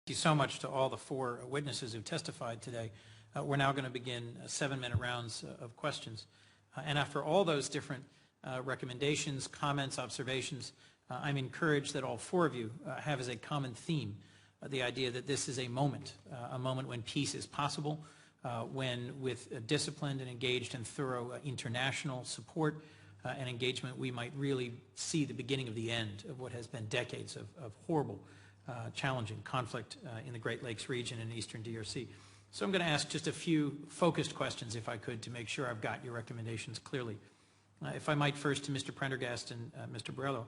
Thank you so much to all the four witnesses who testified today. We're now going to begin 7-minute rounds of questions. And after all those different recommendations, comments, observations, I'm encouraged that all four of you have as a common theme the idea that this is a moment when peace is possible, when with disciplined and engaged and thorough international support and engagement, we might really see the beginning of the end of what has been decades of horrible, challenging conflict in the Great Lakes region and eastern DRC. So I'm going to ask just a few focused questions, if I could, to make sure I've got your recommendations clearly. If I might first to Mr. Prendergast and Mr. Borello,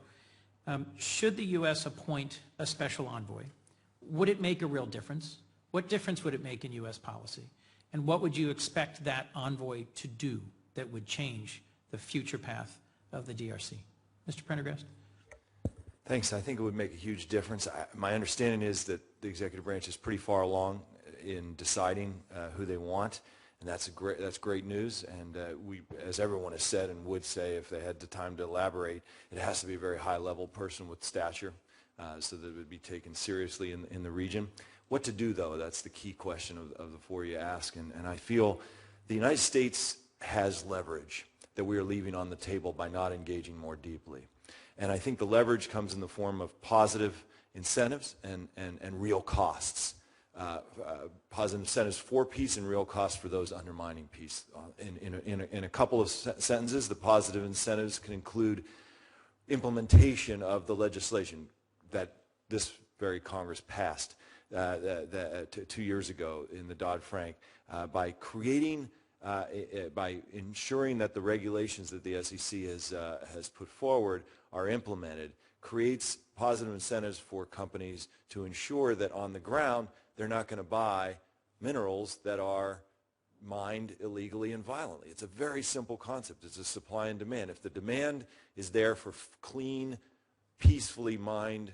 should the U.S. appoint a special envoy, would it make a real difference? What difference would it make in U.S. policy? And what would you expect that envoy to do that would change the future path of the DRC? Mr. Prendergast? Thanks. I think it would make a huge difference. My understanding is that the executive branch is pretty far along in deciding who they want, and that's great news. And we, as everyone has said and would say if they had the time to elaborate, it has to be a very high-level person with stature so that it would be taken seriously in the region. What to do, though? That's the key question of the four you ask. And I feel the United States has leverage that we are leaving on the table by not engaging more deeply. And I think the leverage comes in the form of positive incentives and real costs. Positive incentives for peace and real costs for those undermining peace. In a couple of sentences, the positive incentives can include implementation of the legislation that this very Congress passed 2 years ago in the Dodd-Frank by creating by ensuring that the regulations that the SEC has put forward are implemented, creates positive incentives for companies to ensure that on the ground they're not going to buy minerals that are mined illegally and violently. It's a very simple concept. It's a supply and demand. If the demand is there for clean, peacefully mined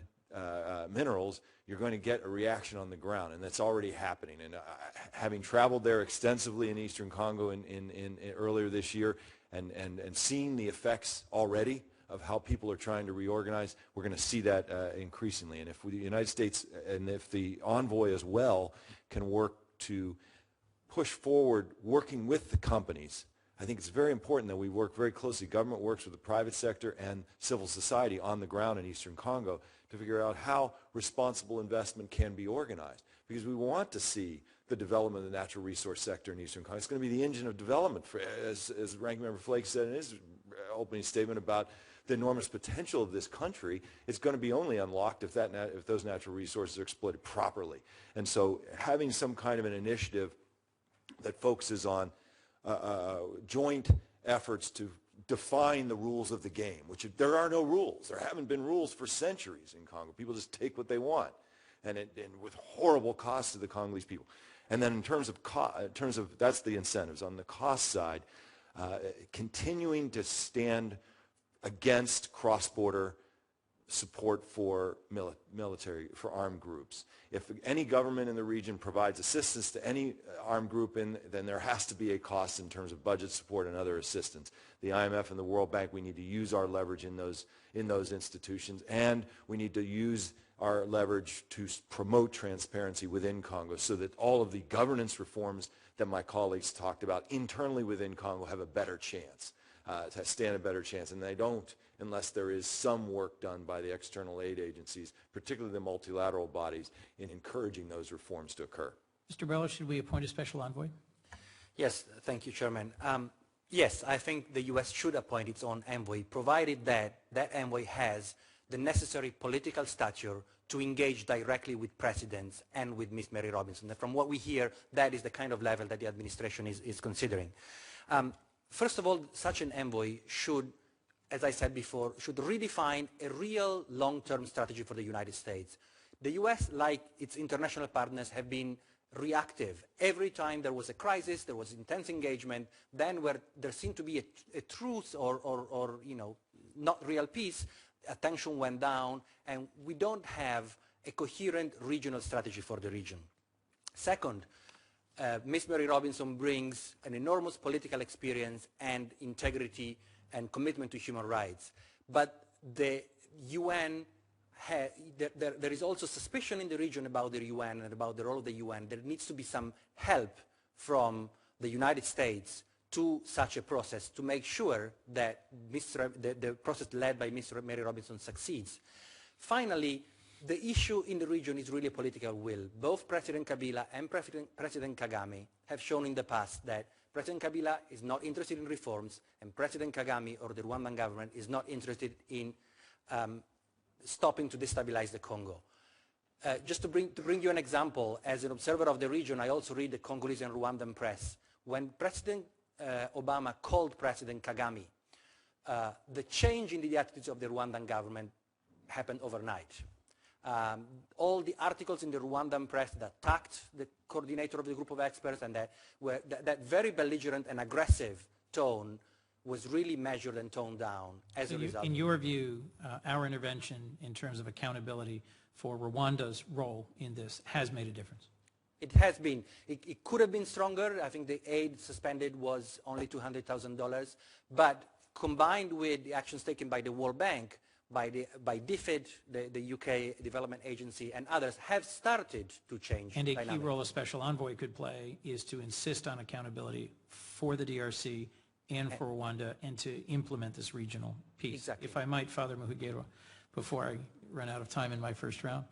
minerals, you're going to get a reaction on the ground, and that's already happening. And having traveled there extensively in eastern Congo in earlier this year and seeing the effects already of how people are trying to reorganize, we're going to see that increasingly. And if the United States and if the envoy as well can work to push forward working with the companies, I think it's very important that we work very closely. Government works with the private sector and civil society on the ground in eastern Congo to figure out how responsible investment can be organized. Because we want to see the development of the natural resource sector in eastern Congo. It's going to be the engine of development, for, as Ranking Member Flake said in his opening statement about the enormous potential of this country. It's going to be only unlocked if those natural resources are exploited properly. And so having some kind of an initiative that focuses on joint efforts to define the rules of the game, which there are no rules. There haven't been rules for centuries in Congo. People just take what they want, and with horrible costs to the Congolese people. And then in terms of that's the incentives. On the cost side, continuing to stand against cross-border support for military, for armed groups. If any government in the region provides assistance to any armed group, then there has to be a cost in terms of budget support and other assistance. The IMF and the World Bank, we need to use our leverage in those institutions, and we need to use our leverage to promote transparency within Congo so that all of the governance reforms that my colleagues talked about internally within Congo have a better chance, to stand a better chance, and they don't unless there is some work done by the external aid agencies, particularly the multilateral bodies, in encouraging those reforms to occur. Mr. Borello, should we appoint a special envoy? Yes, thank you, Chairman. Yes, I think the U.S. should appoint its own envoy, provided that that envoy has the necessary political stature to engage directly with presidents and with Ms. Mary Robinson. And from what we hear, that is the kind of level that the administration is considering. First of all, such an envoy should, as I said before, should redefine a real long-term strategy for the United States. The U.S., like its international partners, have been reactive. Every time there was a crisis, there was intense engagement, then where there seemed to be a truce or not real peace, attention went down, and we don't have a coherent regional strategy for the region. Second, Ms. Mary Robinson brings an enormous political experience and integrity and commitment to human rights. But the UN there is also suspicion in the region about the UN and about the role of the UN. There needs to be some help from the United States to such a process to make sure that the process led by Ms. Mary Robinson succeeds. Finally, the issue in the region is really political will. Both President Kabila and President Kagame have shown in the past that President Kabila is not interested in reforms, and President Kagame or the Rwandan government is not interested in stopping to destabilize the Congo. Just to bring you an example, as an observer of the region, I also read the Congolese and Rwandan press. When President Obama called President Kagame, the change in the attitudes of the Rwandan government happened overnight. All the articles in the Rwandan press that attacked the coordinator of the group of experts and that very belligerent and aggressive tone was really measured and toned down as a result. In your view, our intervention in terms of accountability for Rwanda's role in this has made a difference? It has been. It could have been stronger. I think the aid suspended was only $200,000. But combined with the actions taken by the World Bank, by DFID, the UK Development Agency, and others, have started to change. And a key role a special envoy could play is to insist on accountability for the DRC and for Rwanda, and to implement this regional piece. Exactly. If I might, Father Muhigirwa, before I run out of time in my first round,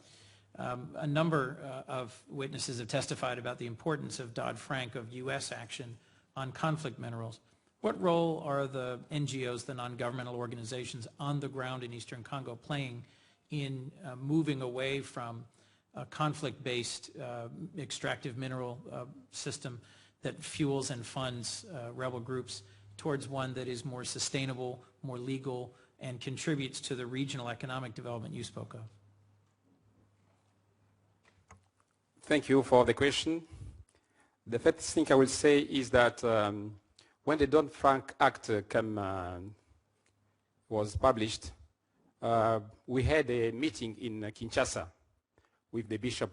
a number of witnesses have testified about the importance of Dodd-Frank, of U.S. action on conflict minerals. What role are the NGOs, the non-governmental organizations on the ground in Eastern Congo playing in moving away from a conflict-based extractive mineral system that fuels and funds rebel groups towards one that is more sustainable, more legal, and contributes to the regional economic development you spoke of? Thank you for the question. The first thing I will say is that when the Dodd-Frank Act was published, we had a meeting in Kinshasa with the Bishop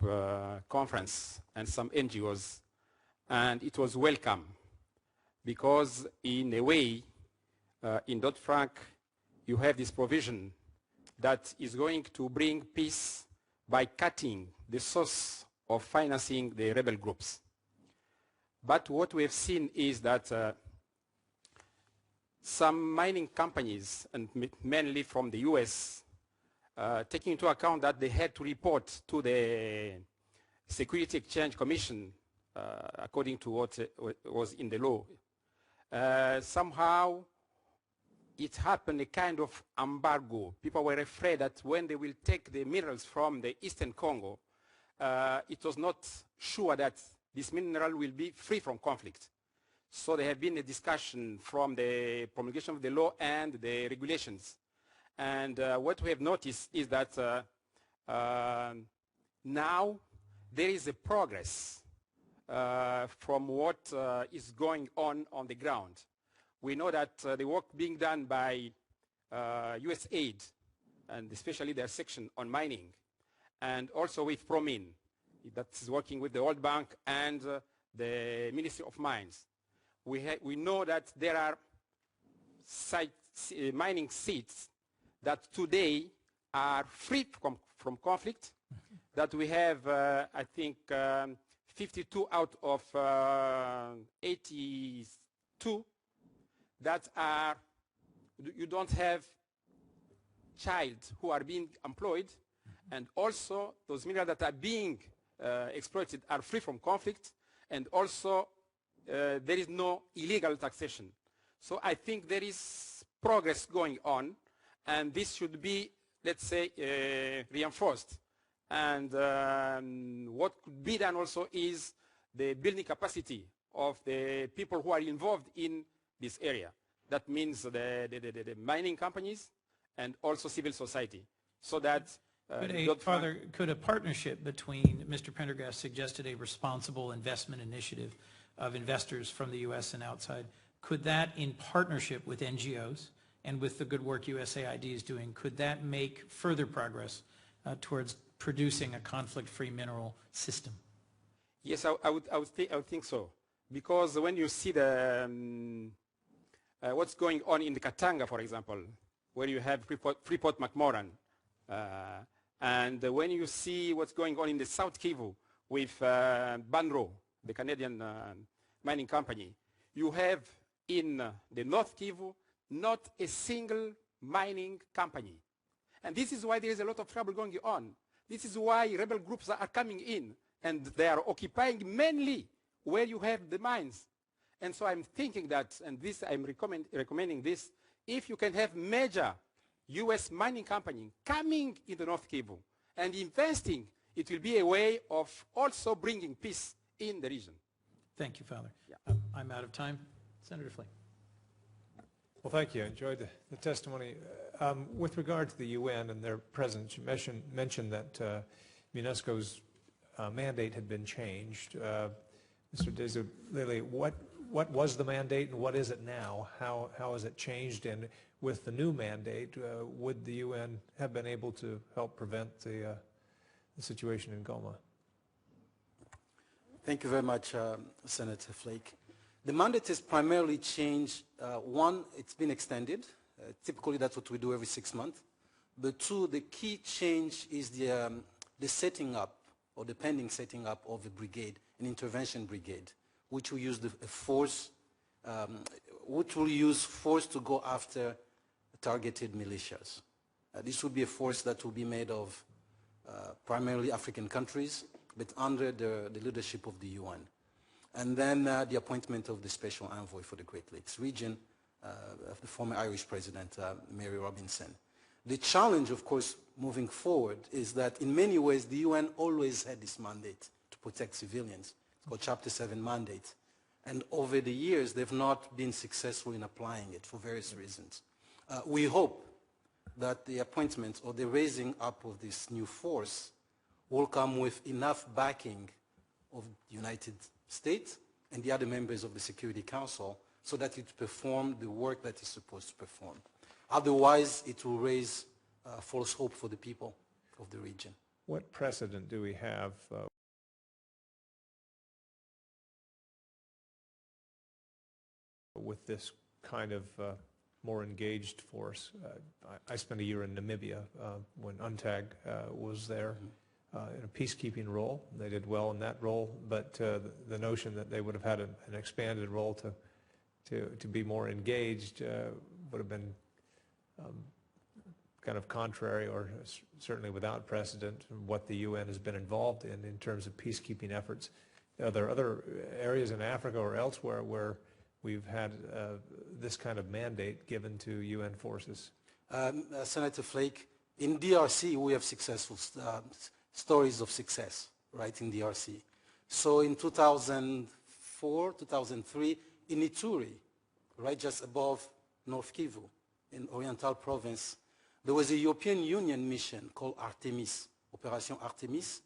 Conference and some NGOs, and it was welcome because in a way, in Dodd-Frank, you have this provision that is going to bring peace by cutting the source of financing the rebel groups. But what we have seen is that some mining companies, and mainly from the US, taking into account that they had to report to the Security Exchange Commission, according to what was in the law, somehow it happened a kind of embargo. People were afraid that when they will take the minerals from the Eastern Congo, it was not sure that this mineral will be free from conflict. So there have been a discussion from the promulgation of the law and the regulations. And what we have noticed is that now there is a progress from what is going on the ground. We know that the work being done by US aid, and especially their section on mining, and also with Promin, that is working with the World Bank and the Ministry of Mines. We know that there are mining sites that today are free from conflict, that we have, I think, 52 out of 82 that are, you don't have child who are being employed, and also those minerals that are being exploited are free from conflict, and also there is no illegal taxation. So I think there is progress going on, and this should be, let's say, reinforced. And what could be done also is the building capacity of the people who are involved in this area. That means the mining companies and also civil society, so that could a partnership between, Mr. Prendergast suggested a responsible investment initiative of investors from the U.S. and outside, could that, in partnership with NGOs and with the good work USAID is doing, could that make further progress towards producing a conflict-free mineral system? Yes, I would think so, because when you see the what's going on in the Katanga, for example, where you have Freeport McMoran, And when you see what's going on in the South Kivu with Banro, the Canadian mining company, you have in the North Kivu not a single mining company. And this is why there is a lot of trouble going on. This is why rebel groups are coming in, and they are occupying mainly where you have the mines. And so I'm thinking that, and this I'm recommending this, if you can have major U.S. mining company coming in the North Kivu and investing, it will be a way of also bringing peace in the region. Thank you, Father. Yeah. I'm out of time. Senator Flake. Well, thank you. I enjoyed the testimony. With regard to the UN and their presence, you mentioned that MONUSCO's mandate had been changed. Mr. Dizolele, what was the mandate and what is it now? How has it changed? And with the new mandate, would the UN have been able to help prevent the situation in Goma? Thank you very much, Senator Flake. The mandate has primarily changed. One, it's been extended. Typically, that's what we do every 6 months. But two, the key change is the setting up, or the pending setting up of a brigade, an intervention brigade, which will use force to go after targeted militias. This will be a force that will be made of primarily African countries, but under the leadership of the UN. And then the appointment of the special envoy for the Great Lakes region, the former Irish President, Mary Robinson. The challenge, of course, moving forward is that in many ways the UN always had this mandate to protect civilians. It's called Chapter 7 mandate. And over the years, they've not been successful in applying it for various reasons. We hope that the appointment or the raising up of this new force will come with enough backing of the United States and the other members of the Security Council so that it perform the work that it's supposed to perform. Otherwise, it will raise false hope for the people of the region. What precedent do we have with this kind of more engaged force? I spent a year in Namibia when UNTAG was there in a peacekeeping role. They did well in that role, but the notion that they would have had an expanded role to be more engaged would have been kind of contrary, or certainly without precedent, what the UN has been involved in terms of peacekeeping efforts. Are there other areas in Africa or elsewhere where we've had this kind of mandate given to UN forces? Senator Flake, in DRC we have successful stories of success, right, in DRC. So in 2004, 2003, in Ituri, right just above North Kivu, in Oriental Province, there was a European Union mission called Artemis, Operation Artemis.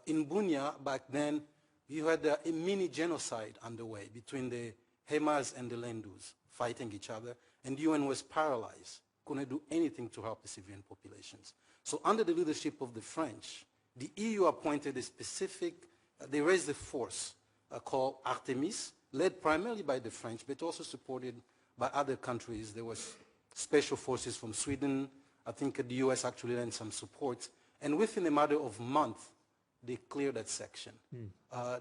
In Bunia, back then, you had a mini genocide underway between the Hemas and the Lendus fighting each other, and the UN was paralyzed, couldn't do anything to help the civilian populations. So under the leadership of the French, the EU appointed a specific, they raised a force called Artemis, led primarily by the French, but also supported by other countries. There was special forces from Sweden. I think the US actually lent some support. And within a matter of months, they cleared that section.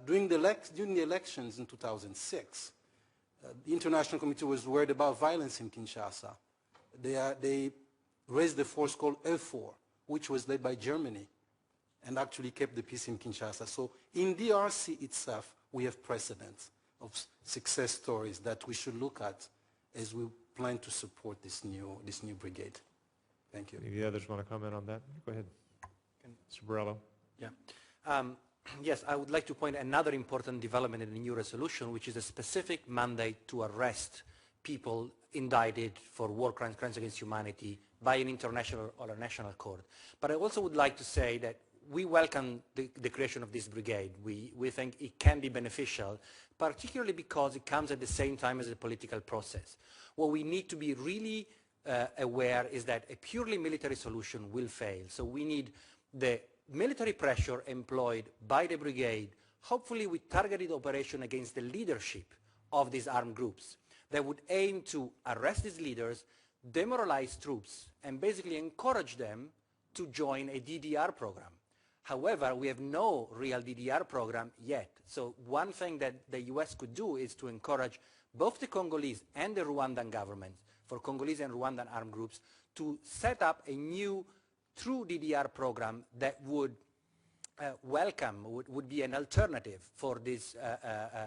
During the elections in 2006, the International Committee was worried about violence in Kinshasa. They raised a force called EUFOR, which was led by Germany, and actually kept the peace in Kinshasa. So in DRC itself, we have precedents of success stories that we should look at as we plan to support this new brigade. Thank you. Any of the others want to comment on that? Go ahead. Mr. Borello. Yeah. Yes, I would like to point another important development in the new resolution, which is a specific mandate to arrest people indicted for war crimes, crimes against humanity, by an international or a national court. But I also would like to say that we welcome the creation of this brigade. We think it can be beneficial, particularly because it comes at the same time as a political process. What we need to be really aware is that a purely military solution will fail. So we need the military pressure employed by the brigade, hopefully with targeted operation against the leadership of these armed groups, that would aim to arrest these leaders, demoralize troops, and basically encourage them to join a DDR program. However, we have no real DDR program yet. So one thing that the US could do is to encourage both the Congolese and the Rwandan government, for Congolese and Rwandan armed groups, to set up a new true DDR program that would would be an alternative for these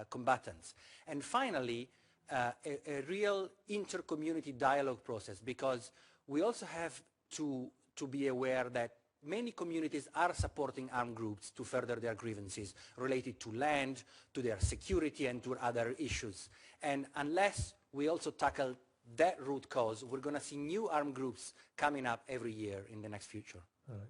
combatants. And finally, a real inter-community dialogue process, because we also have to be aware that many communities are supporting armed groups to further their grievances related to land, to their security, and to other issues. And unless we also tackle that root cause, we're going to see new armed groups coming up every year in the next future. All right.